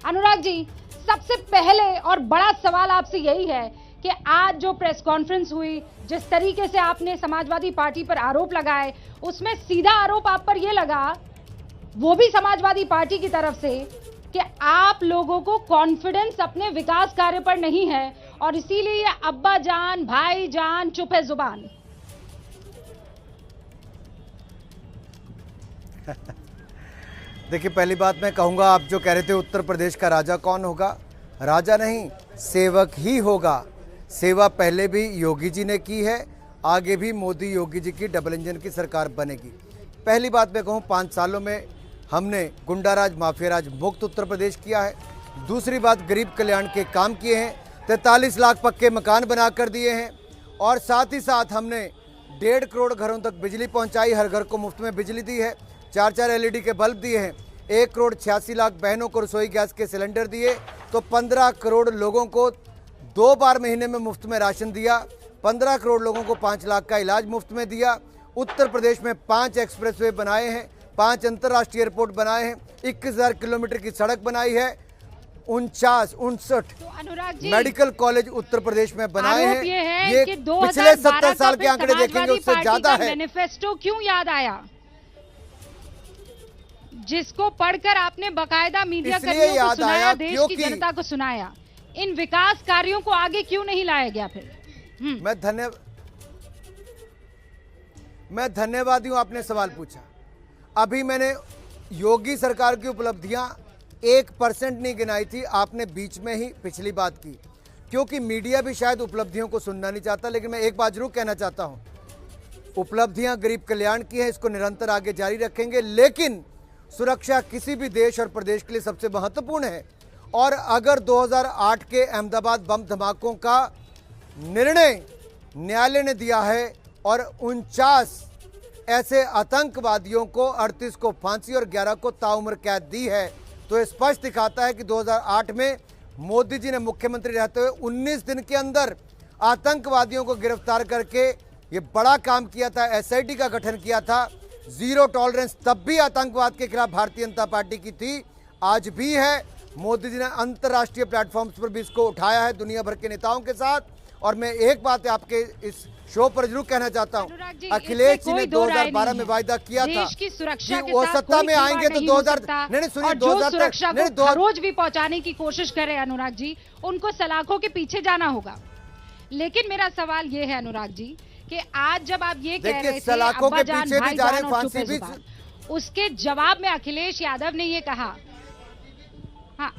अनुराग जी, सबसे पहले और बड़ा सवाल आपसे यही है कि आज जो प्रेस कॉन्फ्रेंस हुई, जिस तरीके से आपने समाजवादी पार्टी पर आरोप लगाए, उसमें सीधा आरोप आप पर यह लगा, वो भी समाजवादी पार्टी की तरफ से, कि आप लोगों को कॉन्फिडेंस अपने विकास कार्य पर नहीं है और इसीलिए ये अब्बा जान, भाई जान, चुप है जुबान। देखिए, पहली बात मैं कहूंगा, आप जो कह रहे थे उत्तर प्रदेश का राजा कौन होगा, राजा नहीं, सेवक ही होगा। सेवा पहले भी योगी जी ने की है, आगे भी मोदी योगी जी की डबल इंजन की सरकार बनेगी। पहली बात मैं कहूँ, 5 सालों में हमने गुंडाराज, माफियाराज मुक्त उत्तर प्रदेश किया है। दूसरी बात, गरीब कल्याण के काम किए हैं, 43 लाख पक्के मकान बना कर दिए हैं और साथ ही साथ हमने 1.5 करोड़ घरों तक बिजली पहुंचाई, हर घर को मुफ्त में बिजली दी है, 4-4 LED के बल्ब दिए हैं, 1 करोड़ 86 लाख बहनों को रसोई गैस के सिलेंडर दिए, तो 15 करोड़ लोगों को 2 बार महीने में मुफ्त में राशन दिया, 15 करोड़ लोगों को 5 लाख का इलाज मुफ्त में दिया। उत्तर प्रदेश में 5 एक्सप्रेसवे बनाए हैं, 5 अंतर्राष्ट्रीय एयरपोर्ट बनाए हैं, 21,000 किलोमीटर की सड़क बनाई है, 59 मेडिकल कॉलेज उत्तर प्रदेश में बनाए हैं। ये पिछले 70 साल के आंकड़े देखेंगे उससे ज्यादा है। मैनिफेस्टो क्यों याद आया, जिसको पढ़कर आपने बकायदा मीडिया कर्मियों को सुनाया, देश की जनता को सुनाया, इन विकास कार्यों को आगे क्यों नहीं लाया गया फिर? मैं धन्यवादी हूं, आपने सवाल पूछा। अभी मैंने योगी सरकार की उपलब्धियां 1% नहीं गिनाई थी, आपने बीच में ही पिछली बात की, क्योंकि मीडिया भी शायद उपलब्धियों को सुनना नहीं चाहता। लेकिन मैं एक बात जरूर कहना चाहता हूं, उपलब्धियां गरीब कल्याण की हैं, इसको निरंतर आगे जारी रखेंगे, लेकिन सुरक्षा किसी भी देश और प्रदेश के लिए सबसे महत्वपूर्ण है। और अगर 2008 के अहमदाबाद बम धमाकों का निर्णय न्यायालय ने दिया है और 49 ऐसे आतंकवादियों को, 38 को फांसी और 11 को ताउम्र कैद दी है, तो ये स्पष्ट दिखाता है कि 2008 में मोदी जी ने मुख्यमंत्री रहते हुए 19 दिन के अंदर आतंकवादियों को गिरफ्तार करके ये बड़ा काम किया था, SIT का गठन किया था। जीरो टॉलरेंस तब भी आतंकवाद के खिलाफ भारतीय जनता पार्टी की थी, आज भी है। मोदी जी ने अंतर्राष्ट्रीय प्लेटफॉर्म्स पर भी इसको उठाया है दुनिया भर के नेताओं के साथ। और मैं एक बात आपके इस शो पर जरूर कहना चाहता हूं, अखिलेश जी ने 2012 में वायदा किया था कि वो सत्ता में आएंगे तो 2000 नहीं सुनिए 2000 रोज भी पहुंचाने की कोशिश करे अनुराग जी, उनको सलाखों के पीछे जाना होगा। लेकिन मेरा सवाल ये है अनुराग जी कि आज जब आप ये कह रहे थे सलाखों के पीछे भी जा रहे हैं, फांसी भी, उसके जवाब में अखिलेश यादव ने ये कहा, हाँ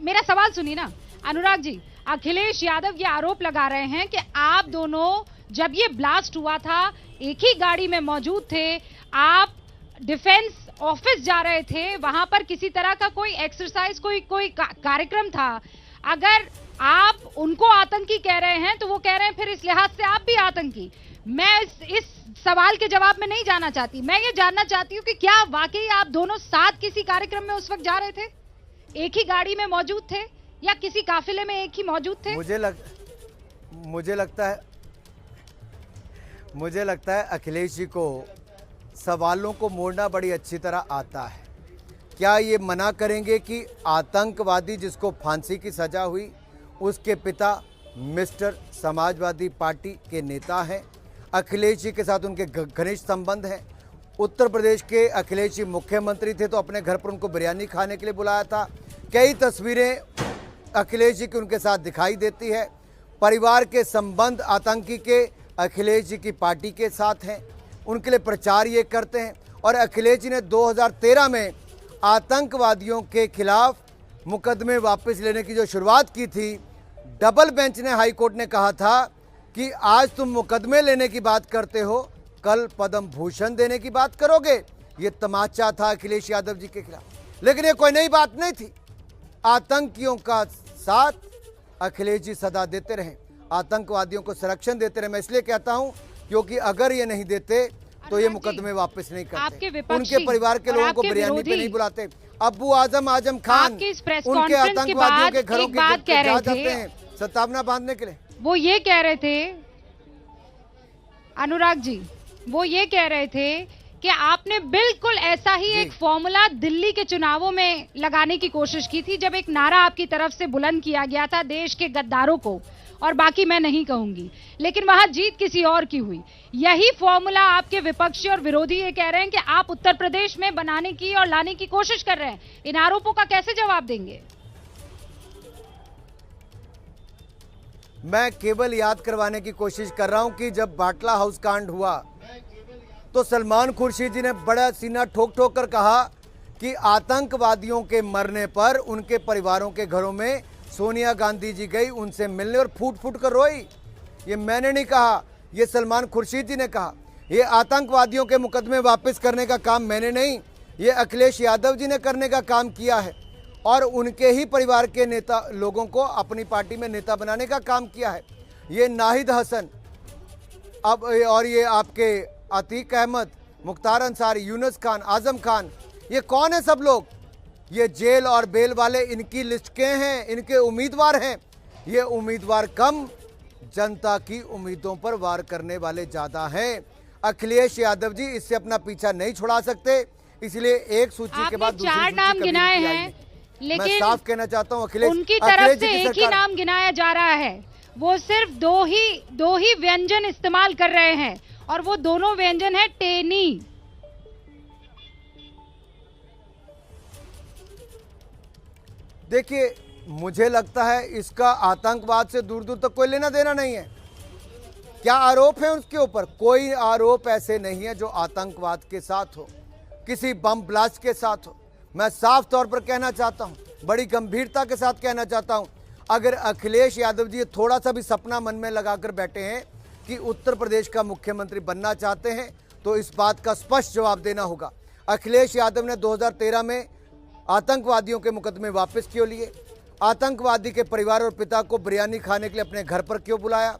मेरा सवाल सुनिए ना अनुराग जी, अखिलेश यादव ये आरोप लगा रहे हैं कि आप दोनों जब ये ब्लास्ट हुआ था एक ही गाड़ी में मौजूद थे, आप डिफेंस ऑफिस जा रहे थे, वहां पर किसी तरह का कोई एक्सरसाइज, कोई कार्यक्रम था। अगर आप उनको आतंकी कह रहे हैं तो वो कह रहे हैं फिर इस लिहाज से आप भी आतंकी। मैं इस सवाल के जवाब में नहीं जाना चाहती, मैं ये जानना चाहती हूँ कि क्या वाकई आप दोनों साथ किसी कार्यक्रम में उस वक्त जा रहे थे, एक ही गाड़ी में मौजूद थे या किसी काफिले में एक ही मौजूद थे? मुझे लगता है अखिलेश जी को सवालों को मोड़ना बड़ी अच्छी तरह आता है। क्या ये मना करेंगे कि आतंकवादी जिसको फांसी की सजा हुई, उसके पिता मिस्टर समाजवादी पार्टी के नेता हैं, अखिलेश जी के साथ उनके घनिष्ठ संबंध हैं। उत्तर प्रदेश के अखिलेश जी मुख्यमंत्री थे तो अपने घर पर उनको बिरयानी खाने के लिए बुलाया था। कई तस्वीरें अखिलेश जी की उनके साथ दिखाई देती है। परिवार के संबंध आतंकी के अखिलेश जी की पार्टी के साथ हैं, उनके लिए प्रचार ये करते हैं। और अखिलेश जी ने 2013 में आतंकवादियों के खिलाफ मुकदमे वापस लेने की जो शुरुआत की थी, डबल बेंच ने, हाई कोर्ट ने कहा था कि आज तुम मुकदमे लेने की बात करते हो, कल पद्म भूषण देने की बात करोगे। ये तमाचा था अखिलेश यादव जी के खिलाफ, लेकिन ये कोई नई बात नहीं थी। आतंकियों का साथ अखिलेश जी सदा देते रहे, आतंकवादियों को संरक्षण देते रहे। मैं इसलिए कहता हूं क्योंकि अगर ये नहीं देते तो ये मुकदमे वापस नहीं करते, उनके परिवार के लोगों को बिरयानी पे नहीं बुलाते। अबू आजम खान उनके आतंकवादियों के घरों के जा जाते हैं सतावना बांधने के लिए। वो ये कह रहे थे अनुराग जी, वो ये कह रहे थे कि आपने बिल्कुल ऐसा ही जी। एक फॉर्मूला दिल्ली के चुनावों में लगाने की कोशिश की थी, जब एक नारा आपकी तरफ से बुलंद किया गया था, देश के गद्दारों को, और बाकी मैं नहीं कहूंगी, लेकिन वहां जीत किसी और की हुई। यही फॉर्मूला आपके विपक्षी और विरोधी ये कह रहे हैं कि आप उत्तर प्रदेश में बनाने की और लाने की कोशिश कर रहे हैं। इन आरोपों का कैसे जवाब देंगे? मैं केवल याद करवाने की कोशिश कर रहा हूं कि जब बाटला हाउस कांड हुआ तो सलमान खुर्शीद जी ने बड़ा सीना ठोक ठोक कर कहा कि आतंकवादियों के मरने पर उनके परिवारों के घरों में सोनिया गांधी जी गई उनसे मिलने और फूट फूट कर रोई। ये मैंने नहीं कहा, ये सलमान खुर्शीद जी ने कहा। ये आतंकवादियों के मुकदमे वापस करने का काम मैंने नहीं, ये अखिलेश यादव जी ने करने का काम किया है और उनके ही परिवार के नेता लोगों को अपनी पार्टी में नेता बनाने का काम किया है। ये नाहिद हसन अब और ये आपके अतीक अहमद, मुख्तार अंसारी, यूनुस खान, आजम खान, ये कौन है सब लोग? ये जेल और बेल वाले इनकी लिस्ट के हैं, इनके उम्मीदवार हैं। ये उम्मीदवार कम, जनता की उम्मीदों पर वार करने वाले ज्यादा हैं। अखिलेश यादव जी इससे अपना पीछा नहीं छुड़ा सकते, इसलिए एक सूची के बाद दूसरी चार सूची नाम कभी गिनाए नहीं हैं, आएंगे। मैं लेकिन साफ कहना चाहता हूं अखिलेश उनकी तरफ से जी की एक ही सरकार- नाम गिनाया जा रहा है। वो सिर्फ दो ही व्यंजन इस्तेमाल कर रहे हैं और वो दोनों व्यंजन है टेनी। देखिए, मुझे लगता है इसका आतंकवाद से दूर दूर तक कोई लेना देना नहीं है। क्या आरोप है उसके ऊपर? कोई आरोप ऐसे नहीं है जो आतंकवाद के साथ हो, किसी बम ब्लास्ट के साथ हो। मैं साफ तौर पर कहना चाहता हूं, बड़ी गंभीरता के साथ कहना चाहता हूं, अगर अखिलेश यादव जी थोड़ा सा भी सपना मन में लगाकर बैठे हैं कि उत्तर प्रदेश का मुख्यमंत्री बनना चाहते हैं तो इस बात का स्पष्ट जवाब देना होगा। अखिलेश यादव ने 2013 में आतंकवादियों के मुकदमे वापस क्यों लिए? आतंकवादी के परिवार और पिता को बिरयानी खाने के लिए अपने घर पर क्यों बुलाया?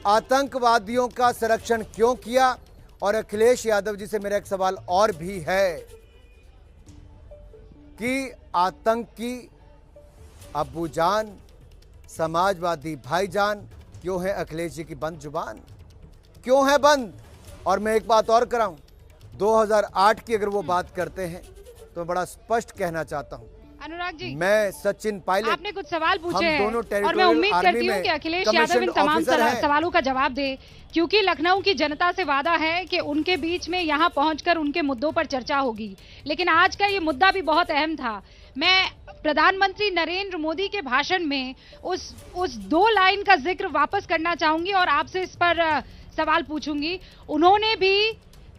आतंकवादियों का संरक्षण क्यों किया? और अखिलेश यादव जी से मेरा एक सवाल और भी है कि आतंकी अब्बूजान, समाजवादी भाईजान क्यों है अखिलेश जी की बंद जुबान? क्यों है बंद? और मैं एक बात और कराऊं, 2008 की अगर वो बात करते हैं तो मैं बड़ा स्पष्ट कहना चाहता हूं, अनुराग जी, मैं सचिन पायलट, आपने कुछ सवाल पूछे हम दोनों हैं और मैं उम्मीद टेरिटोरियल करती हूँ आर्मी कि में अखिलेश यादव इन कमीशन्ड तमाम ऑफिसर हैं। सवालों का जवाब दे, क्योंकि लखनऊ की जनता से वादा है कि उनके बीच में यहाँ पहुंचकर उनके मुद्दों पर चर्चा होगी। लेकिन आज का ये मुद्दा भी बहुत अहम था। मैं प्रधानमंत्री नरेंद्र मोदी के भाषण में उस 2 लाइन का जिक्र वापस करना चाहूंगी और आपसे इस पर सवाल पूछूंगी। उन्होंने भी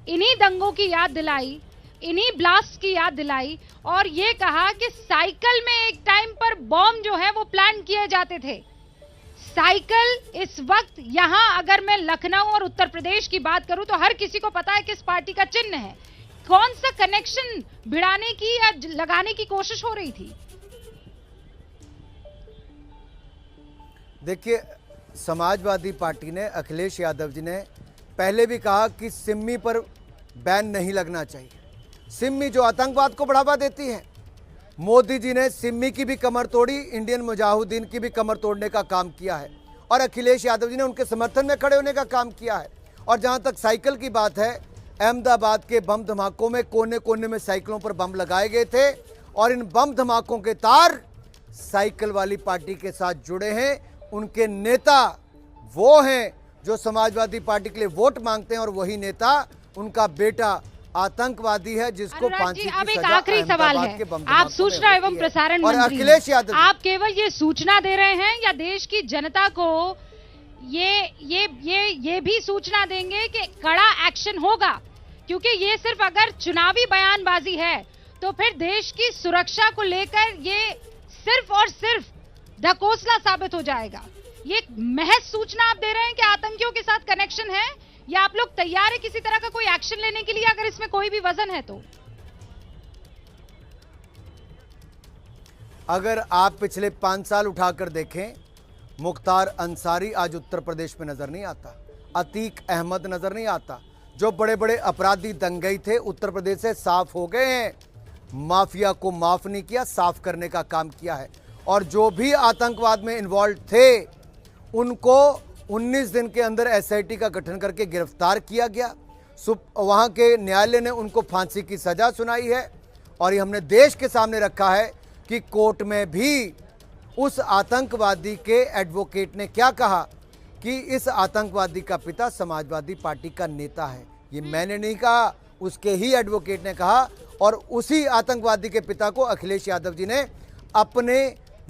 इन्हीं दंगों की याद दिलाई, इन्हीं ब्लास्ट की याद दिलाई और ये कहा कि साइकिल में एक टाइम पर बॉम्ब जो है वो प्लान किए जाते थे। साइकिल इस वक्त यहां अगर मैं लखनऊ और उत्तर प्रदेश की बात करूं तो हर किसी को पता है किस पार्टी का चिन्ह है। कौन सा कनेक्शन भिड़ाने की या लगाने की कोशिश हो रही थी? देखिए, समाजवादी पार्टी ने, अखिलेश यादव जी ने पहले भी कहा कि सिम्मी पर बैन नहीं लगना चाहिए, सिम्मी जो आतंकवाद को बढ़ावा देती है। मोदी जी ने सिम्मी की भी कमर तोड़ी, इंडियन मुजाहिदीन की भी कमर तोड़ने का काम किया है और अखिलेश यादव जी ने उनके समर्थन में खड़े होने का काम किया है। और जहां तक साइकिल की बात है, अहमदाबाद के बम धमाकों में कोने कोने में साइकिलों पर बम लगाए गए थे और इन बम धमाकों के तार साइकिल वाली पार्टी के साथ जुड़े हैं। उनके नेता वो हैं जो समाजवादी पार्टी के लिए वोट मांगते हैं और वही नेता, उनका बेटा आतंकवादी है जिसको अनुराग फांसी जी, की अब एक सजा आखिरी सवाल अहमदाबाद है। के बम आप धमाकों में सूचना होती एवं है। प्रसारण और मंत्री अखिलेश हैं। यादव, आप केवल ये सूचना दे रहे हैं या देश की जनता को ये भी सूचना देंगे कि कड़ा एक्शन होगा? क्योंकि ये सिर्फ अगर चुनावी बयानबाजी है तो फिर देश की सुरक्षा को लेकर ये सिर्फ और सिर्फ ढकोसला साबित हो जाएगा। ये महज सूचना आप दे रहे हैं कि आतंकियों के साथ कनेक्शन है, या आप लोग तैयार है किसी तरह का कोई एक्शन लेने के लिए अगर इसमें कोई भी वजन है तो? अगर आप पिछले 5 साल उठाकर देखें, मुख्तार अंसारी आज उत्तर प्रदेश में नजर नहीं आता, अतीक अहमद नजर नहीं आता। जो बड़े बड़े अपराधी दंगई थे उत्तर प्रदेश से साफ हो गए हैं। माफिया को माफ नहीं किया, साफ करने का काम किया है। और जो भी आतंकवाद में इन्वॉल्व थे उनको 19 दिन के अंदर एसआईटी का गठन करके गिरफ्तार किया गया। वहाँ के न्यायालय ने उनको फांसी की सजा सुनाई है और ये हमने देश के सामने रखा है कि कोर्ट में भी उस आतंकवादी के एडवोकेट ने क्या कहा कि इस आतंकवादी का पिता समाजवादी पार्टी का नेता है। ये मैंने नहीं कहा, उसके ही एडवोकेट ने कहा और उसी आतंकवादी के पिता को अखिलेश यादव जी ने अपने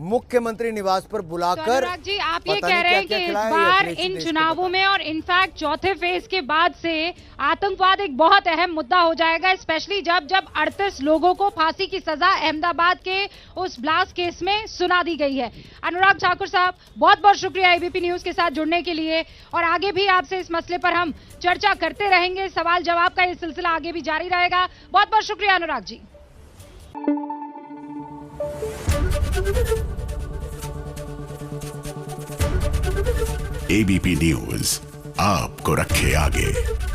मुख्यमंत्री निवास पर बुलाकर अनुराग जी, आप ये कह रहे हैं कि इस बार इन चुनावों में और इनफैक्ट चौथे फेज के बाद से आतंकवाद एक बहुत अहम मुद्दा हो जाएगा, स्पेशली जब 38 लोगों को फांसी की सजा अहमदाबाद के उस ब्लास्ट केस में सुना दी गई है। अनुराग ठाकुर साहब, बहुत बहुत शुक्रिया एबीपी न्यूज के साथ जुड़ने के लिए और आगे भी आपसे इस मसले पर हम चर्चा करते रहेंगे। सवाल जवाब का ये सिलसिला आगे भी जारी रहेगा। बहुत बहुत शुक्रिया अनुराग जी। एबीपी न्यूज आपको रखे आगे।